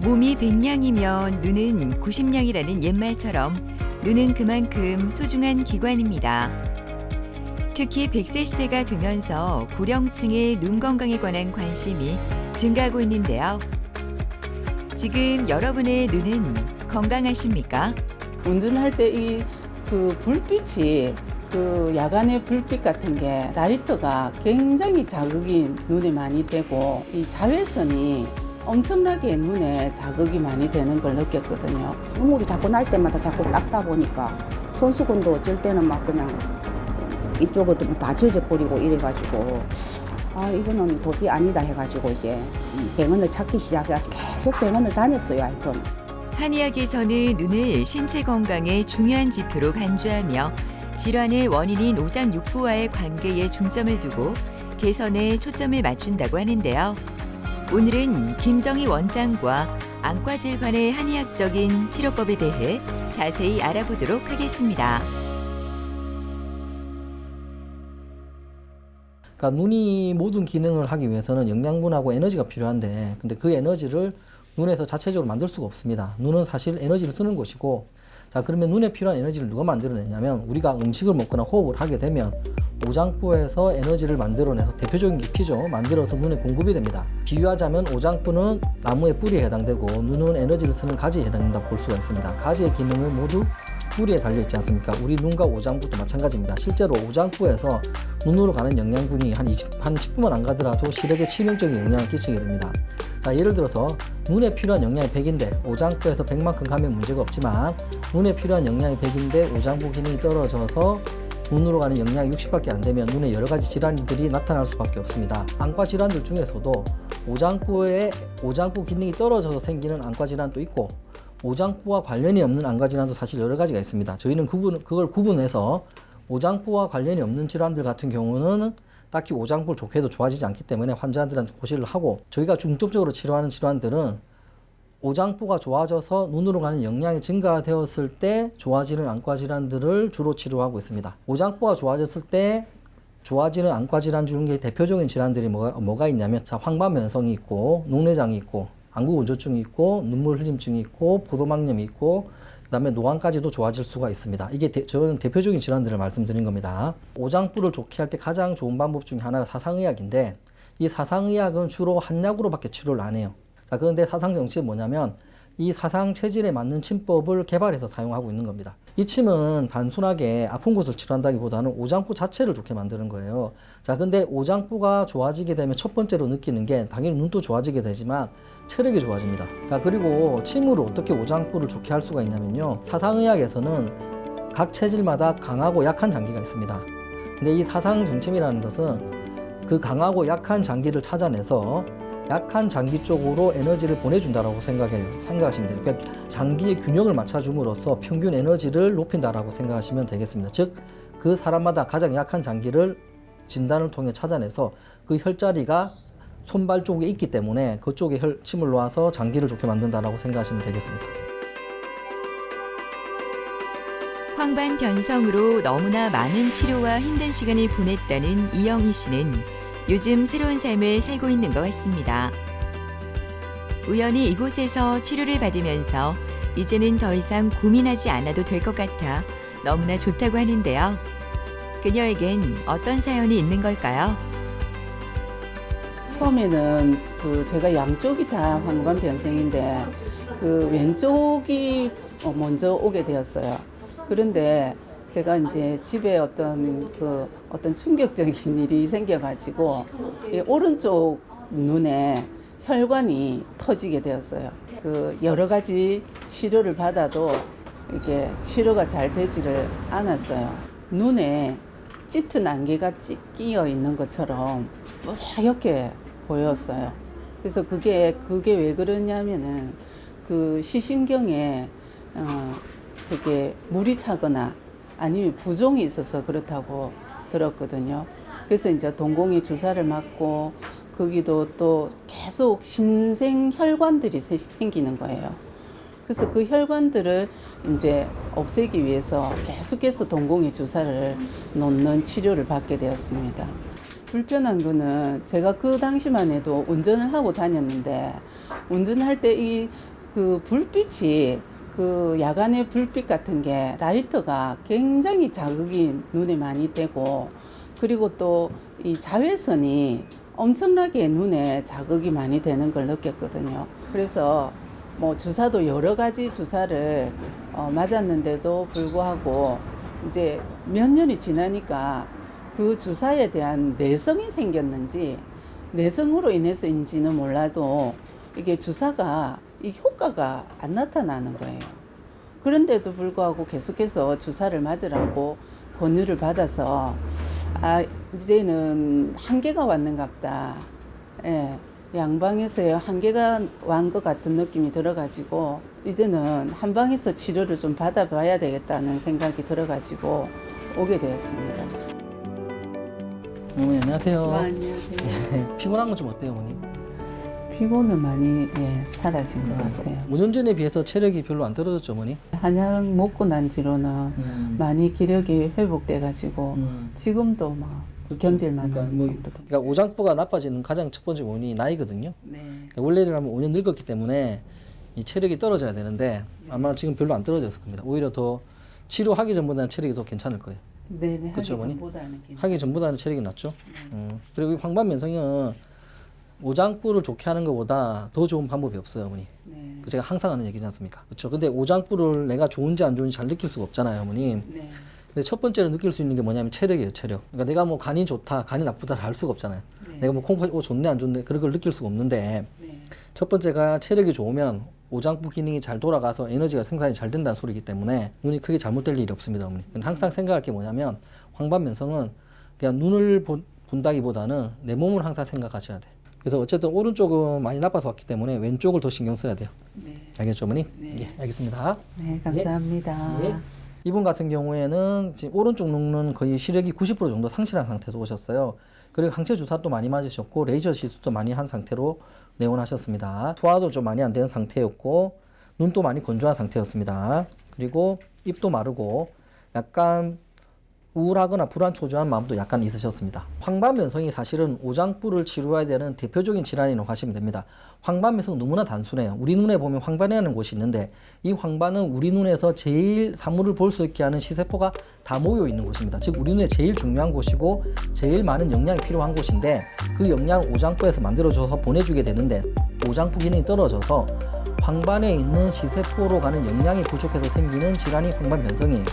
몸이 100냥이면 눈은 90냥이라는 옛말처럼 눈은 그만큼 소중한 기관입니다. 특히 100세 시대가 되면서 고령층의 눈 건강에 관한 관심이 증가하고 있는데요. 지금 여러분의 눈은 건강하십니까? 운전할 때 그 불빛이 그 야간의 불빛 같은 게 라이트가 굉장히 자극이 눈에 많이 되고 이 자외선이 엄청나게 눈에 자극이 많이 되는 걸 느꼈거든요. 눈물이 자꾸 날 때마다 자꾸 닦다 보니까 손수건도 어쩔 때는 막 그냥 이쪽으로 다 젖어버리고 이래가지고 아 이거는 도저히 아니다 해가지고 이제 병원을 찾기 시작해가지고 계속 병원을 다녔어요. 하여튼. 한의학에서는 눈을 신체 건강의 중요한 지표로 간주하며 질환의 원인인 오장육부와의 관계에 중점을 두고 개선에 초점을 맞춘다고 하는데요. 오늘은 김정희 원장과 안과 질환의 한의학적인 치료법에 대해 자세히 알아보도록 하겠습니다. 그러니까 눈이 모든 기능을 하기 위해서는 영양분하고 에너지가 필요한데 근데 그 에너지를 눈에서 자체적으로 만들 수가 없습니다. 눈은 사실 에너지를 쓰는 곳이고 자 그러면 눈에 필요한 에너지를 누가 만들어내냐면 우리가 음식을 먹거나 호흡을 하게 되면 오장부에서 에너지를 만들어내서 대표적인 깊이죠. 만들어서 눈에 공급이 됩니다. 비유하자면 오장부는 나무의 뿌리에 해당되고 눈은 에너지를 쓰는 가지에 해당된다고 볼 수가 있습니다. 가지의 기능은 모두 뿌리에 달려있지 않습니까? 우리 눈과 오장부도 마찬가지입니다. 실제로 오장부에서 눈으로 가는 영양분이 한 10분만 안 가더라도 시력에 치명적인 영향을 끼치게 됩니다. 자, 예를 들어서 눈에 필요한 영양이 100인데 오장부에서 100만큼 가면 문제가 없지만 눈에 필요한 영양이 100인데 오장부 기능이 떨어져서 눈으로 가는 영양이 60밖에 안 되면 눈에 여러 가지 질환들이 나타날 수밖에 없습니다. 안과 질환들 중에서도 오장부 기능이 떨어져서 생기는 안과 질환도 있고 오장부와 관련이 없는 안과 질환도 사실 여러 가지가 있습니다. 저희는 그걸 구분해서 오장부와 관련이 없는 질환들 같은 경우는 딱히 오장부를 좋게 해도 좋아지지 않기 때문에 환자들한테 고시를 하고 저희가 중점적으로 치료하는 질환들은 오장부가 좋아져서 눈으로 가는 영양이 증가되었을 때 좋아지는 안과 질환들을 주로 치료하고 있습니다. 오장부가 좋아졌을 때 좋아지는 안과 질환 중에 대표적인 질환들이 뭐가 있냐면 자, 황반변성이 있고 녹내장이 있고 안구건조증이 있고 눈물 흘림증이 있고 포도막염이 있고 그다음에 노안까지도 좋아질 수가 있습니다. 이게 저는 대표적인 질환들을 말씀드린 겁니다. 오장부를 좋게 할 때 가장 좋은 방법 중에 하나가 사상의학인데 이 사상의학은 주로 한약으로밖에 치료를 안 해요. 자, 그런데 사상 정치는 뭐냐면 이 사상 체질에 맞는 침법을 개발해서 사용하고 있는 겁니다. 이 침은 단순하게 아픈 곳을 치료한다기보다는 오장부 자체를 좋게 만드는 거예요. 자, 근데 오장부가 좋아지게 되면 첫 번째로 느끼는 게 당연히 눈도 좋아지게 되지만 체력이 좋아집니다. 자, 그리고 침으로 어떻게 오장부를 좋게 할 수가 있냐면요. 사상의학에서는 각 체질마다 강하고 약한 장기가 있습니다. 근데 이 사상 정침이라는 것은 그 강하고 약한 장기를 찾아내서 약한 장기 쪽으로 에너지를 보내준다라고 생각하시면 돼요. 그러니까 장기의 균형을 맞춰줌으로써 평균 에너지를 높인다라고 생각하시면 되겠습니다. 즉, 그 사람마다 가장 약한 장기를 진단을 통해 찾아내서 그 혈자리가 손발 쪽에 있기 때문에 그쪽에 침을 놓아서 장기를 좋게 만든다라고 생각하시면 되겠습니다. 황반변성으로 너무나 많은 치료와 힘든 시간을 보냈다는 이영희 씨는 요즘 새로운 삶을 살고 있는 것 같습니다. 우연히 이곳에서 치료를 받으면서 이제는 더 이상 고민하지 않아도 될 것 같아 너무나 좋다고 하는데요. 그녀에겐 어떤 사연이 있는 걸까요? 처음에는 제가 양쪽이 다 황반변성인데 그 왼쪽이 먼저 오게 되었어요. 그런데 제가 이제 집에 어떤 충격적인 일이 생겨가지고 이 오른쪽 눈에 혈관이 터지게 되었어요. 여러 가지 치료를 받아도 이게 치료가 잘 되지를 않았어요. 눈에 짙은 안개가 끼어 있는 것처럼 뿌옇게 보였어요. 그래서 그게 왜 그러냐면은 그 시신경에 그게 물이 차거나 아니면 부종이 있어서 그렇다고 들었거든요. 그래서 이제 동공에 주사를 맞고 거기도 또 계속 신생 혈관들이 생기는 거예요. 그래서 그 혈관들을 이제 없애기 위해서 계속해서 동공에 주사를 놓는 치료를 받게 되었습니다. 불편한 거는 제가 그 당시만 해도 운전을 하고 다녔는데 운전할 때 그 불빛이 그 야간의 불빛 같은 게 라이터가 굉장히 자극이 눈에 많이 되고 그리고 또 이 자외선이 엄청나게 눈에 자극이 많이 되는 걸 느꼈거든요. 그래서 뭐 주사도 여러 가지 주사를 맞았는데도 불구하고 이제 몇 년이 지나니까 그 주사에 대한 내성이 생겼는지 내성으로 인해서인지는 몰라도 이게 주사가 이 효과가 안 나타나는 거예요. 그런데도 불구하고 계속해서 주사를 맞으라고 권유를 받아서 이제는 한계가 왔는갑다. 예, 양방에서의 한계가 완 것 같은 느낌이 들어가지고 이제는 한방에서 치료를 좀 받아봐야 되겠다는 생각이 들어가지고 오게 되었습니다. 어머니 안녕하세요. 안녕하세요. 피곤한 건 좀 어때요, 어머니? 피곤은 많이 사라진 것 같아요. 5년 전에 비해서 체력이 별로 안 떨어졌죠, 어머니? 한약 먹고 난 뒤로는 많이 기력이 회복돼가지고 지금도 막 견딜 만한 정도. 그러니까 오장부가 나빠지는 가장 첫 번째 원인이 나이거든요. 네. 그러니까 원래라면 5년 늙었기 때문에 이 체력이 떨어져야 되는데 아마 지금 별로 안 떨어졌을 겁니다. 오히려 더 치료하기 전보다는 체력이 더 괜찮을 거예요. 네네. 그쵸, 하기 어머니? 전보다는 하기 전보다는 체력이 낫죠. 그리고 이 황반면성은 오장부를 좋게 하는 것보다 더 좋은 방법이 없어요, 어머니. 네. 그 제가 항상 하는 얘기지 않습니까? 그렇죠. 근데 오장부를 내가 좋은지 안 좋은지 잘 느낄 수가 없잖아요, 어머니. 네. 근데 첫 번째로 느낄 수 있는 게 뭐냐면 체력이에요, 체력. 그러니까 내가 뭐 간이 좋다, 간이 나쁘다 알 수가 없잖아요. 네. 내가 뭐 콩팥이 좋네, 안 좋네 그런 걸 느낄 수가 없는데 네. 첫 번째가 체력이 좋으면 오장부 기능이 잘 돌아가서 에너지가 생산이 잘 된다는 소리이기 때문에 눈이 크게 잘못될 일이 없습니다, 어머니. 항상 생각할 게 뭐냐면 황반면성은 그냥 눈을 본다기보다는 내 몸을 항상 생각하셔야 돼. 그래서 어쨌든 오른쪽은 많이 나빠서 왔기 때문에 왼쪽을 더 신경 써야 돼요. 네. 알겠죠, 어머니? 네. 예, 알겠습니다. 네, 감사합니다. 예. 이분 같은 경우에는 지금 오른쪽 눈은 거의 시력이 90% 정도 상실한 상태에서 오셨어요. 그리고 항체 주사도 많이 맞으셨고 레이저 시술도 많이 한 상태로 내원하셨습니다. 소화도 좀 많이 안 되는 상태였고 눈도 많이 건조한 상태였습니다. 그리고 입도 마르고 약간 우울하거나 불안 초조한 마음도 약간 있으셨습니다. 황반면성이 사실은 오장부를 치료해야 되는 대표적인 질환이라고 하시면 됩니다. 황반면성 너무나 단순해요. 우리 눈에 보면 황반이라는 곳이 있는데 이 황반은 우리 눈에서 제일 사물을 볼 수 있게 하는 시세포가 다 모여 있는 곳입니다. 즉 우리 눈에 제일 중요한 곳이고 제일 많은 영양이 필요한 곳인데 그 영양 오장부에서 만들어줘서 보내주게 되는데 오장부 기능이 떨어져서 황반에 있는 시세포로 가는 영양이 부족해서 생기는 질환이 황반변성이에요.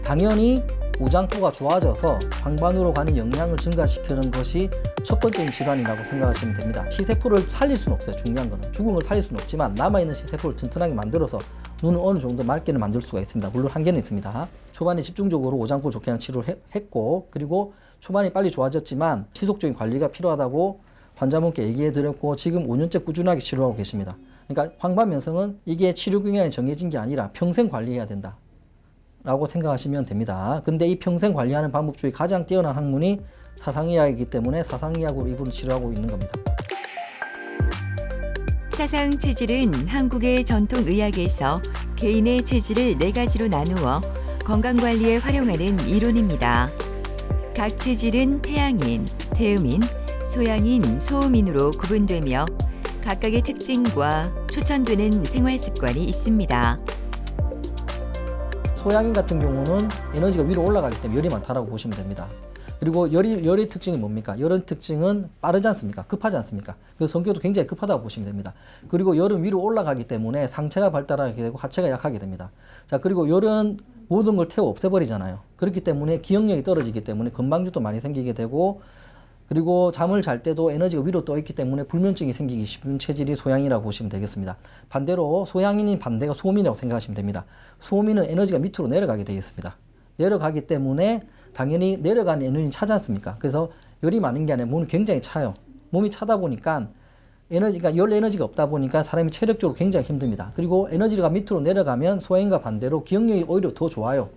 당연히 오장부가 좋아져서 황반으로 가는 영양을 증가시키는 것이 첫 번째 질환이라고 생각하시면 됩니다. 시세포를 살릴 수는 없어요. 중요한 거는 죽은 걸 살릴 수는 없지만 남아있는 시세포를 튼튼하게 만들어서 눈을 어느 정도 맑게는 만들 수가 있습니다. 물론 한계는 있습니다. 초반에 집중적으로 오장부 좋게 하는 치료를 했고 그리고 초반이 빨리 좋아졌지만 지속적인 관리가 필요하다고 환자분께 얘기해 드렸고 지금 5년째 꾸준하게 치료하고 계십니다. 그러니까 황반면성은 이게 치료 기간이 정해진 게 아니라 평생 관리해야 된다 라고 생각하시면 됩니다. 근데 이 평생 관리하는 방법 중에 가장 뛰어난 학문이 사상의학이기 때문에 사상의학으로 이분을 치료하고 있는 겁니다. 사상 체질은 한국의 전통 의학에서 개인의 체질을 4가지로 나누어 건강관리에 활용하는 이론입니다. 각 체질은 태양인, 태음인, 소양인, 소음인으로 구분되며 각각의 특징과 초천되는 생활 습관이 있습니다. 소양인 같은 경우는 에너지가 위로 올라가기 때문에 열이 많다라고 보시면 됩니다. 그리고 열의 특징이 뭡니까? 열의 특징은 빠르지 않습니까? 급하지 않습니까? 그래서 성격도 굉장히 급하다고 보시면 됩니다. 그리고 열은 위로 올라가기 때문에 상체가 발달하게 되고 하체가 약하게 됩니다. 자, 그리고 열은 모든 걸 태워 없애버리잖아요. 그렇기 때문에 기억력이 떨어지기 때문에 건방지도 많이 생기게 되고 그리고 잠을 잘 때도 에너지가 위로 떠 있기 때문에 불면증이 생기기 쉬운 체질이 소양이라고 보시면 되겠습니다. 반대로 소양인인 반대가 소음이라고 생각하시면 됩니다. 소음인은 에너지가 밑으로 내려가게 되어 있습니다. 내려가기 때문에 당연히 내려가는 에너지는 차지 않습니까? 그래서 열이 많은 게 아니라 몸이 굉장히 차요. 몸이 차다 보니까 그러니까 열 에너지가 없다 보니까 사람이 체력적으로 굉장히 힘듭니다. 그리고 에너지가 밑으로 내려가면 소양인과 반대로 기억력이 오히려 더 좋아요.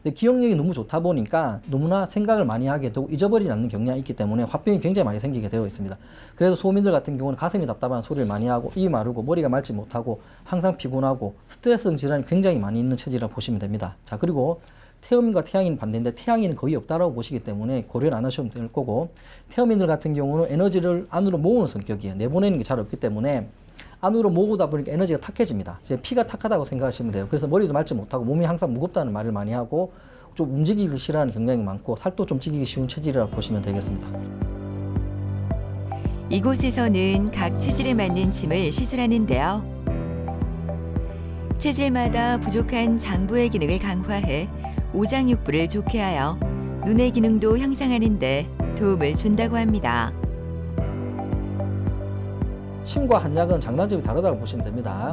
근데 기억력이 너무 좋다 보니까 너무나 생각을 많이 하게 되고 잊어버리지 않는 경향이 있기 때문에 화병이 굉장히 많이 생기게 되어 있습니다. 그래서 소민들 같은 경우는 가슴이 답답한 소리를 많이 하고 입이 마르고 머리가 맑지 못하고 항상 피곤하고 스트레스성 질환이 굉장히 많이 있는 체질이라고 보시면 됩니다. 자, 그리고 태음인과 태양인 반대인데 태양인은 거의 없다라고 보시기 때문에 고려를 안 하셔도 될 거고 태음인들 같은 경우는 에너지를 안으로 모으는 성격이에요. 내보내는 게 잘 없기 때문에 안으로 모으다 보니까 에너지가 탁해집니다. 이제 피가 탁하다고 생각하시면 돼요. 그래서 머리도 맑지 못하고 몸이 항상 무겁다는 말을 많이 하고 좀 움직이기 싫어하는 경향이 많고 살도 좀 찌기 쉬운 체질이라고 보시면 되겠습니다. 이곳에서는 각 체질에 맞는 침을 시술하는데요. 체질마다 부족한 장부의 기능을 강화해 오장육부를 좋게 하여 눈의 기능도 향상하는 데 도움을 준다고 합니다. 침과 한약은 장단점이 다르다고 보시면 됩니다.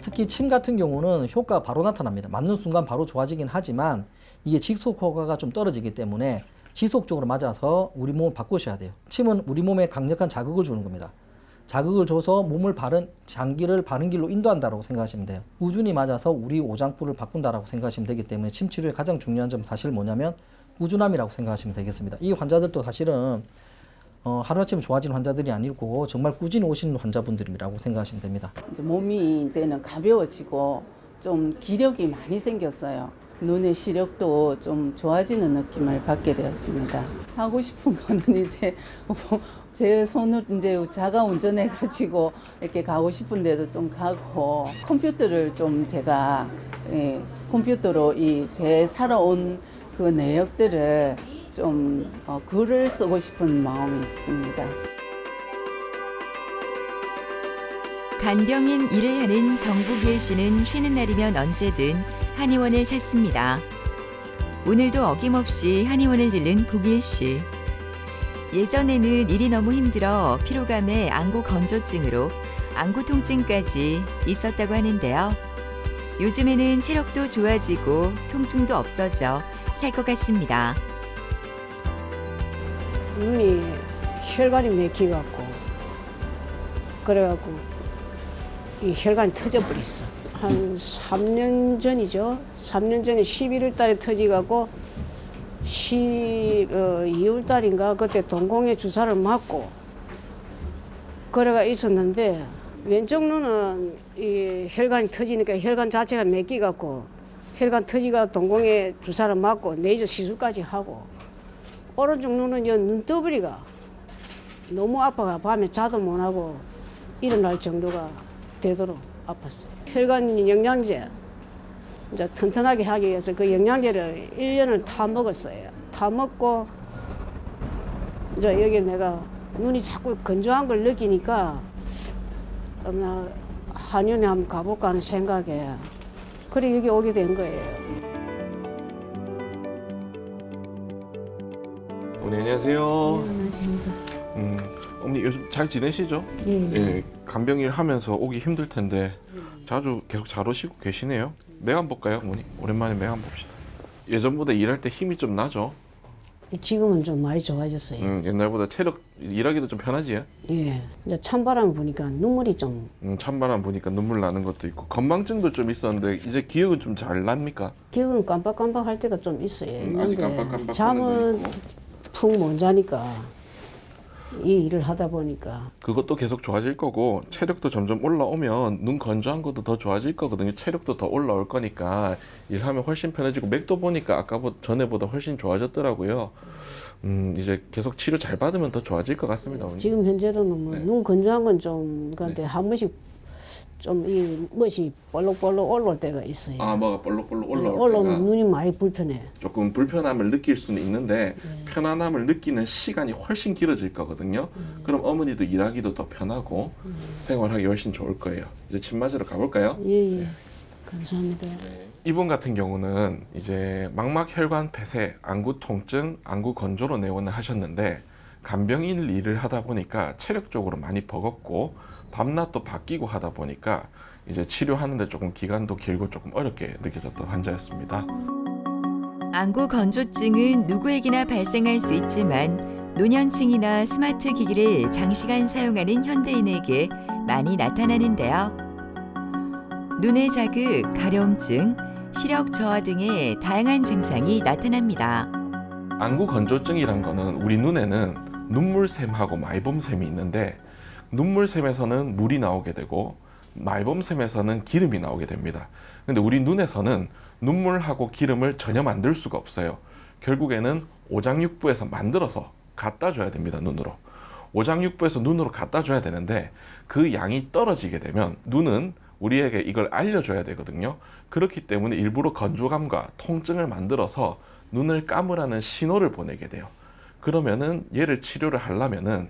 특히 침 같은 경우는 효과가 바로 나타납니다. 맞는 순간 바로 좋아지긴 하지만 이게 지속 효과가 좀 떨어지기 때문에 지속적으로 맞아서 우리 몸을 바꾸셔야 돼요. 침은 우리 몸에 강력한 자극을 주는 겁니다. 자극을 줘서 몸을 장기를 바른 길로 인도한다고 생각하시면 돼요. 꾸준히 맞아서 우리 오장부를 바꾼다라고 생각하시면 되기 때문에 침 치료의 가장 중요한 점은 사실 뭐냐면 꾸준함이라고 생각하시면 되겠습니다. 이 환자들도 사실은 하루아침에 좋아지는 환자들이 아니고 정말 꾸준히 오시는 환자분들이라고 생각하시면 됩니다. 이제 몸이 이제는 가벼워지고 좀 기력이 많이 생겼어요. 눈의 시력도 좀 좋아지는 느낌을 받게 되었습니다. 하고 싶은 거는 이제 제 손으로 이제 자가 운전해 가지고 이렇게 가고 싶은 데도 좀 가고 컴퓨터를 좀 제가 컴퓨터로 제 살아온 그 내역들을 좀 글을 쓰고 싶은 마음이 있습니다. 간병인 일을 하는 정부길 씨는 쉬는 날이면 언제든 한의원을 찾습니다. 오늘도 어김없이 한의원을 들른 보길 씨. 예전에는 일이 너무 힘들어 피로감에 안구 건조증으로 안구 통증까지 있었다고 하는데요. 요즘에는 체력도 좋아지고 통증도 없어져 살 것 같습니다. 눈이 혈관이 맥혀갖고 그래갖고 이 혈관이 터져버렸어. 한 3년 전이죠. 3년 전에 11월 달에 터지갖고 2월 달인가 그때 동공에 주사를 맞고 그래가 있었는데 왼쪽 눈은 이 혈관이 터지니까 혈관 자체가 맥혀갖고 혈관 터지가 동공에 주사를 맞고 레이저 시술까지 하고 오른쪽 눈은 눈떠버리가 너무 아파가 밤에 자도 못하고 일어날 정도가 되도록 아팠어요. 혈관 영양제 이제 튼튼하게 하기 위해서 그 영양제를 1년을 다 먹었어요. 다 먹고 이제 여기 내가 눈이 자꾸 건조한 걸 느끼니까 나 한의원에 한번 가볼까 하는 생각에 그래 여기 오게 된 거예요. 어머니 안녕하세요. 안녕하십니까. 어머니 요즘 잘 지내시죠? 예. 예, 간병일 하면서 오기 힘들 텐데 자주 계속 잘 오시고 계시네요. 맥 한번 볼까요, 어머니? 오랜만에 맥 한번 봅시다. 예전보다 일할 때 힘이 좀 나죠? 지금은 좀 많이 좋아졌어요. 옛날보다 체력 일하기도 좀 편하지? 예. 이제 찬바람 부니까 눈물이 좀 찬바람 보니까 눈물 나는 것도 있고 건망증도 좀 있었는데 이제 기억은 좀 잘 납니까? 기억은 깜빡깜빡할 때가 좀 있어요. 아직 있는데 깜빡깜빡 잠은 하는 거 푹 못 자니까 이 일을 하다 보니까 그것도 계속 좋아질 거고 체력도 점점 올라오면 눈 건조한 것도 더 좋아질 거거든요. 체력도 더 올라올 거니까 일하면 훨씬 편해지고 맥도 보니까 아까 전에보다 훨씬 좋아졌더라고요. 이제 계속 치료 잘 받으면 더 좋아질 것 같습니다. 어머니. 지금 현재로는 뭐 네. 눈 건조한 건 좀 그런데 한 번씩 좀 이 멋이 볼록볼록 올라올 때가 있어요. 뭐가 볼록볼록 올라오면 눈이 많이 불편해. 조금 불편함을 느낄 수는 있는데 편안함을 느끼는 시간이 훨씬 길어질 거거든요. 그럼 어머니도 일하기도 더 편하고 생활하기 훨씬 좋을 거예요. 이제 침 맞으러 가볼까요? 예. 감사합니다. 이분 같은 경우는 이제 망막혈관 폐쇄, 안구 통증, 안구 건조로 내원을 하셨는데 간병인 일을 하다 보니까 체력적으로 많이 버겁고 밤낮도 바뀌고 하다 보니까 이제 치료하는데 조금 기간도 길고 조금 어렵게 느껴졌던 환자였습니다. 안구 건조증은 누구에게나 발생할 수 있지만 노년층이나 스마트 기기를 장시간 사용하는 현대인에게 많이 나타나는데요. 눈의 자극, 가려움증, 시력 저하 등의 다양한 증상이 나타납니다. 안구 건조증이란 거는 우리 눈에는 눈물샘하고 말봄샘이 있는데 눈물샘에서는 물이 나오게 되고 말봄샘에서는 기름이 나오게 됩니다. 근데 우리 눈에서는 눈물하고 기름을 전혀 만들 수가 없어요. 결국에는 오장육부에서 만들어서 갖다 줘야 됩니다, 눈으로. 오장육부에서 눈으로 갖다 줘야 되는데 그 양이 떨어지게 되면 눈은 우리에게 이걸 알려줘야 되거든요. 그렇기 때문에 일부러 건조감과 통증을 만들어서 눈을 감으라는 신호를 보내게 돼요. 그러면은 얘를 치료를 하려면은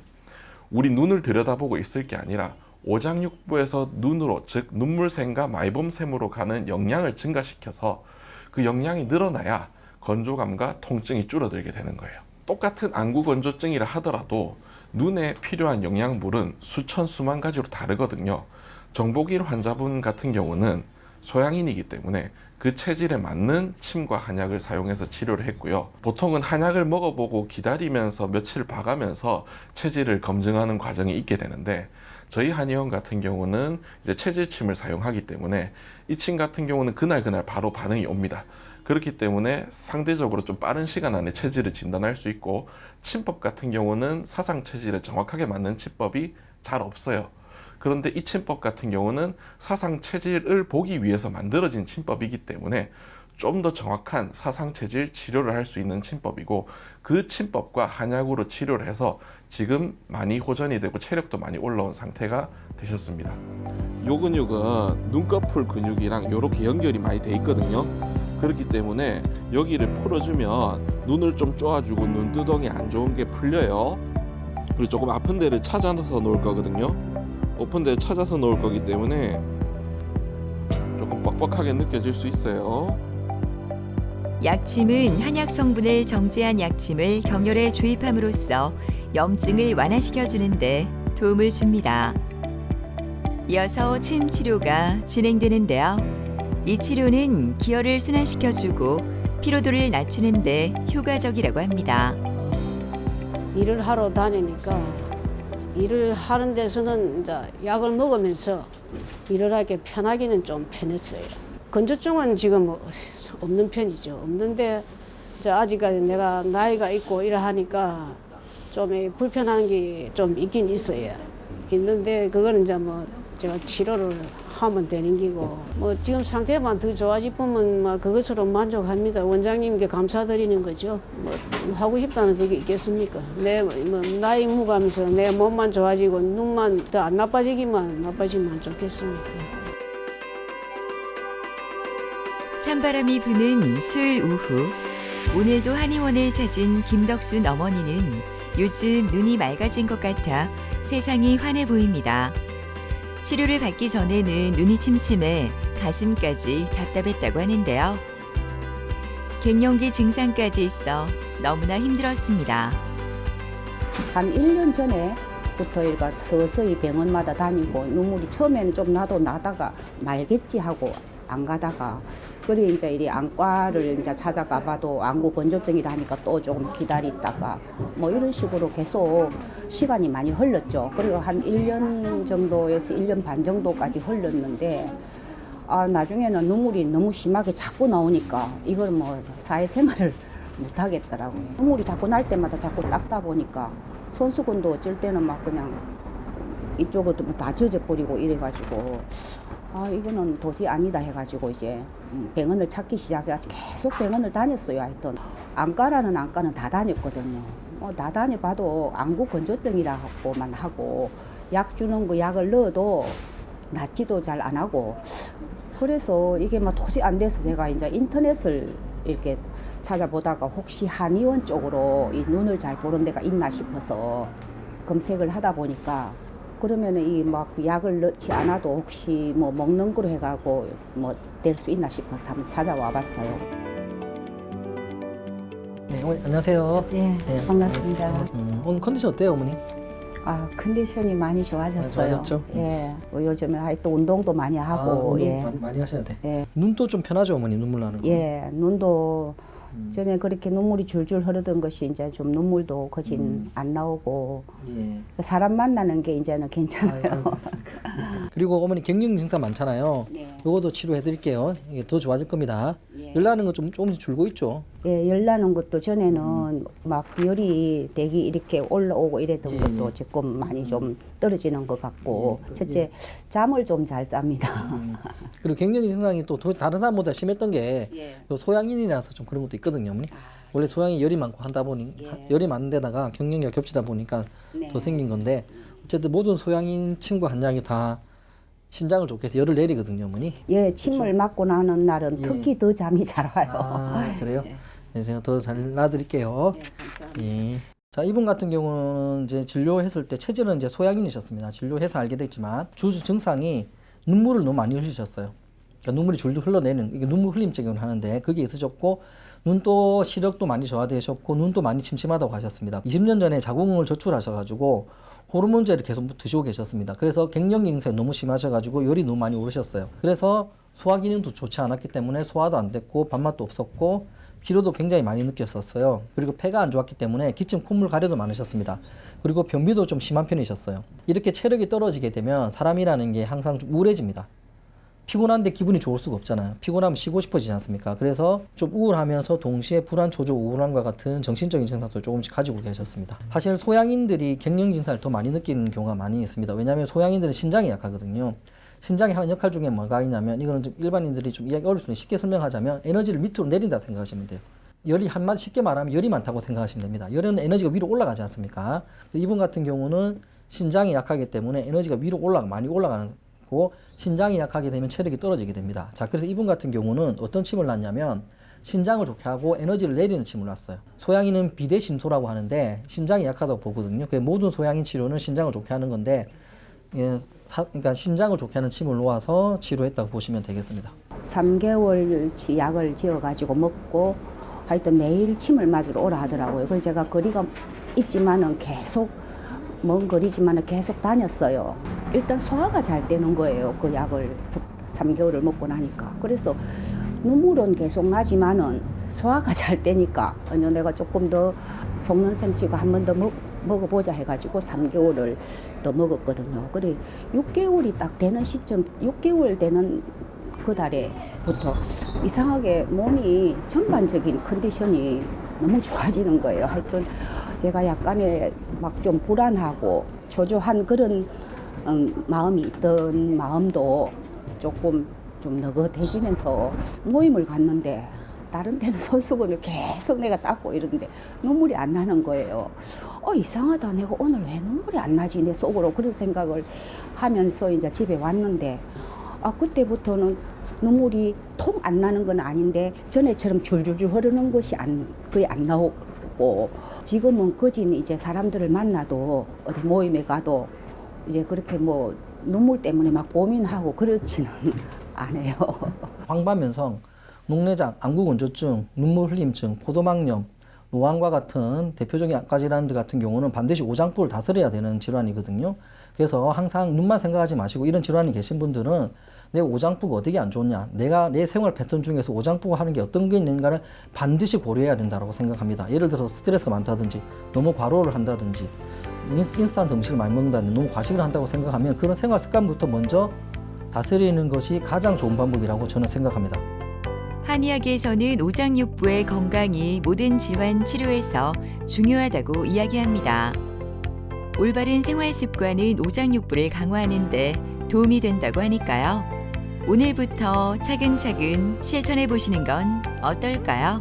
우리 눈을 들여다보고 있을 게 아니라 오장육부에서 눈으로, 즉 눈물샘과 마이봄샘으로 가는 영양을 증가시켜서 그 영양이 늘어나야 건조감과 통증이 줄어들게 되는 거예요. 똑같은 안구건조증이라 하더라도 눈에 필요한 영양물은 수천 수만 가지로 다르거든요. 정복일 환자분 같은 경우는 소양인이기 때문에 그 체질에 맞는 침과 한약을 사용해서 치료를 했고요. 보통은 한약을 먹어보고 기다리면서 며칠 봐가면서 체질을 검증하는 과정이 있게 되는데 저희 한의원 같은 경우는 이제 체질침을 사용하기 때문에 이 침 같은 경우는 그날 바로 반응이 옵니다. 그렇기 때문에 상대적으로 좀 빠른 시간 안에 체질을 진단할 수 있고, 침법 같은 경우는 사상 체질에 정확하게 맞는 침법이 잘 없어요. 그런데 이 침법 같은 경우는 사상 체질을 보기 위해서 만들어진 침법이기 때문에 좀 더 정확한 사상 체질 치료를 할 수 있는 침법이고, 그 침법과 한약으로 치료를 해서 지금 많이 호전이 되고 체력도 많이 올라온 상태가 되셨습니다. 요 근육은 눈꺼풀 근육이랑 이렇게 연결이 많이 돼 있거든요. 그렇기 때문에 여기를 풀어주면 눈을 좀 쪼아주고 눈두덩이 안 좋은 게 풀려요. 그리고 조금 아픈 데를 찾아서 놓을 거거든요. 오픈 데를 찾아서 놓을 거기 때문에 조금 뻑뻑하게 느껴질 수 있어요. 약침은 한약 성분을 정제한 약침을 격렬에 주입함으로써 염증을 완화시켜 주는데 도움을 줍니다. 이어서 침 치료가 진행되는데요. 이 치료는 기혈을 순환시켜 주고 피로도를 낮추는데 효과적이라고 합니다. 일을 하러 다니니까 일을 하는 데서는 이제 약을 먹으면서 일을 하기 편하기는 좀 편했어요. 건조증은 지금 없는 편이죠. 없는데 이제 아직까지 내가 나이가 있고 이러하니까 좀 불편한 게 좀 있긴 있어요. 있는데 그거는 이제 뭐 제가 치료를 하면 되는 기고, 뭐 지금 상태만 더 좋아지면 막 그것으로 만족합니다. 원장님께 감사드리는 거죠. 뭐 하고 싶다는 그게 있겠습니까? 내 뭐 나이 먹으면서 내 몸만 좋아지고 눈만 더 안 나빠지면 좋겠습니까? 찬바람이 부는 수요일 오후, 오늘도 한의원을 찾은 김덕순 어머니는 요즘 눈이 맑아진 것 같아 세상이 환해 보입니다. 치료를 받기 전에는 눈이 침침해 가슴까지 답답했다고 하는데요. 갱년기 증상까지 있어 너무나 힘들었습니다. 한 1년 전에부터 이렇게 서서히 병원마다 다니고 눈물이 처음에는 좀 나다가 말겠지 하고 안 가다가, 그래 이제 이 안과를 이제 찾아가 봐도 안구 건조증이라 하니까 또 조금 기다리다가 뭐 이런 식으로 계속 시간이 많이 흘렀죠. 그리고 한 1년 정도에서 1년 반 정도까지 흘렀는데, 나중에는 눈물이 너무 심하게 자꾸 나오니까 이걸 뭐 사회생활을 못 하겠더라고요. 눈물이 자꾸 날 때마다 자꾸 닦다 보니까 손수건도 어쩔 때는 막 그냥 이쪽으로 다 젖어버리고 이래가지고 이거는 도저히 아니다 해가지고 이제 병원을 찾기 시작해가지고 계속 병원을 다녔어요. 하여튼 안과라는 안과는 다 다녔거든요. 다 다녀봐도 안구 건조증이라고만 하고 약 주는 거 약을 넣어도 낫지도 잘 안 하고, 그래서 이게 막 도저히 안 돼서 제가 이제 인터넷을 이렇게 찾아보다가 혹시 한의원 쪽으로 이 눈을 잘 보는 데가 있나 싶어서 검색을 하다 보니까, 그러면은 이 막 약을 넣지 않아도 혹시 뭐 먹는 거로 해가고 뭐 될 수 있나 싶어서 한번 찾아와 봤어요. 네, 어머니 안녕하세요. 네, 네. 반갑습니다. 오늘 컨디션 어때요, 어머니? 컨디션이 많이 좋아졌어요. 좋아졌죠? 예, 요즘에 하여튼 운동도 많이 하고, 운동 예, 많이 하셔야 돼. 예, 눈도 좀 편하죠, 어머니, 눈물 나는 거. 예, 눈도 전에 그렇게 눈물이 줄줄 흐르던 것이 이제 좀 눈물도 거진 안 나오고, 예. 사람 만나는 게 이제는 괜찮아요. 그리고 어머니 갱년 증상 많잖아요. 예. 요거도 치료해 드릴게요. 이게 더 좋아질 겁니다. 예. 열 나는 거 조금씩 줄고 있죠. 예, 열 나는 것도 전에는 막 열이 되게 이렇게 올라오고 이랬던 예, 것도 예. 조금 많이 좀 떨어지는 것 같고, 예, 첫째 잠을 좀 잘 짭니다. 그리고 갱년 증상이 또 다른 사람보다 심했던 게 예. 요 소양인이라서 좀 그런 것도 있거든요, 어머니. 원래 소양이 열이 많고 하다 보니 열이 많은 데다가 경련기가 겹치다 보니까 더 생긴 건데 어쨌든 모든 소양인 침과 한약이 다 신장을 좋게 해서 열을 내리거든요, 어머니. 예, 침을 맞고 나는 날은 특히 더 잠이 잘 와요. 아, 그래요? 네, 제가 더 잘 놔드릴게요. 감사합니다. 예. 자, 이분 같은 경우는 이제 진료했을 때 체질은 이제 소양인이셨습니다. 진료해서 알게 됐지만 주 증상이 눈물을 너무 많이 흘리셨어요. 그러니까 눈물이 줄줄 흘러내는 이게 눈물 흘림증을 하는데 그게 있으셨고 눈도 시력도 많이 저하되셨고 눈도 많이 침침하다고 하셨습니다. 20년 전에 자궁을 저출하셔가지고 호르몬제를 계속 드시고 계셨습니다. 그래서 갱년기 증상이 너무 심하셔가지고 열이 너무 많이 오르셨어요. 그래서 소화 기능도 좋지 않았기 때문에 소화도 안 됐고 밥맛도 없었고 피로도 굉장히 많이 느꼈었어요. 그리고 폐가 안 좋았기 때문에 기침, 콧물 가래도 많으셨습니다. 그리고 변비도 좀 심한 편이셨어요. 이렇게 체력이 떨어지게 되면 사람이라는 게 항상 좀 우울해집니다. 피곤한데 기분이 좋을 수가 없잖아요. 피곤하면 쉬고 싶어지지 않습니까? 그래서 좀 우울하면서 동시에 불안, 초조, 우울함과 같은 정신적인 증상도 조금씩 가지고 계셨습니다. 사실 소양인들이 갱년기 증상을 더 많이 느끼는 경우가 많이 있습니다. 왜냐하면 소양인들은 신장이 약하거든요. 신장이 하는 역할 중에 뭐가 있냐면 이거는 좀 일반인들이 좀 이해하기 어려울 수 있는데 쉽게 설명하자면 에너지를 밑으로 내린다 생각하시면 돼요. 열이 한마디 쉽게 말하면 열이 많다고 생각하시면 됩니다. 열은 에너지가 위로 올라가지 않습니까? 이분 같은 경우는 신장이 약하기 때문에 에너지가 위로 많이 올라가는 고 신장이 약하게 되면 체력이 떨어지게 됩니다. 자, 그래서 이분 같은 경우는 어떤 침을 놨냐면 신장을 좋게 하고 에너지를 내리는 침을 놨어요. 소양인은 비대신소라고 하는데 신장이 약하다고 보거든요. 그래서 모든 소양인 치료는 신장을 좋게 하는 건데 그러니까 신장을 좋게 하는 침을 놓아서 치료했다고 보시면 되겠습니다. 3개월치 약을 지어가지고 먹고 하여튼 매일 침을 맞으러 오라 하더라고요. 그래서 제가 거리가 있지만은 계속 먼 거리지만은 계속 다녔어요. 일단 소화가 잘 되는 거예요. 그 약을 3개월을 먹고 나니까. 그래서 눈물은 계속 나지만은 소화가 잘 되니까 내가 조금 더 속는 셈 치고 한 번 더 먹어보자 해가지고 3개월을 더 먹었거든요. 그래 6개월이 딱 되는 시점, 6개월 되는 그 달에부터 이상하게 몸이 전반적인 컨디션이 너무 좋아지는 거예요. 하여튼 제가 약간의 막 좀 불안하고 초조한 그런 마음이 있던 마음도 조금 좀 너긋해지면서 모임을 갔는데 다른 데는 손수건을 계속 내가 닦고 이러는데 눈물이 안 나는 거예요. 이상하다. 내가 오늘 왜 눈물이 안 나지? 내 속으로 그런 생각을 하면서 이제 집에 왔는데 그때부터는 눈물이 통 안 나는 건 아닌데 전에처럼 줄줄줄 흐르는 것이 거의 안 나오고 지금은 거진 이제 사람들을 만나도 어디 모임에 가도 이제 그렇게 뭐 눈물 때문에 막 고민하고 그렇지는 않아요. 황반면성, 녹내장, 안구건조증, 눈물 흘림증, 포도막염, 노안과 같은 대표적인 안과 질환들 같은 경우는 반드시 오장부를 다스려야 되는 질환이거든요. 그래서 항상 눈만 생각하지 마시고 이런 질환이 계신 분들은 내 오장부가 어떻게 안 좋냐, 내가 내 생활 패턴 중에서 오장부가 하는 게 어떤 게 있는가를 반드시 고려해야 된다고 생각합니다. 예를 들어서 스트레스가 많다든지 너무 과로를 한다든지 인스턴트 음식을 많이 먹는다든지 너무 과식을 한다고 생각하면 그런 생활 습관부터 먼저 다스리는 것이 가장 좋은 방법이라고 저는 생각합니다. 한의학에서는 오장육부의 건강이 모든 질환 치료에서 중요하다고 이야기합니다. 올바른 생활 습관은 오장육부를 강화하는 데 도움이 된다고 하니까요. 오늘부터 차근차근 실천해 보시는 건 어떨까요?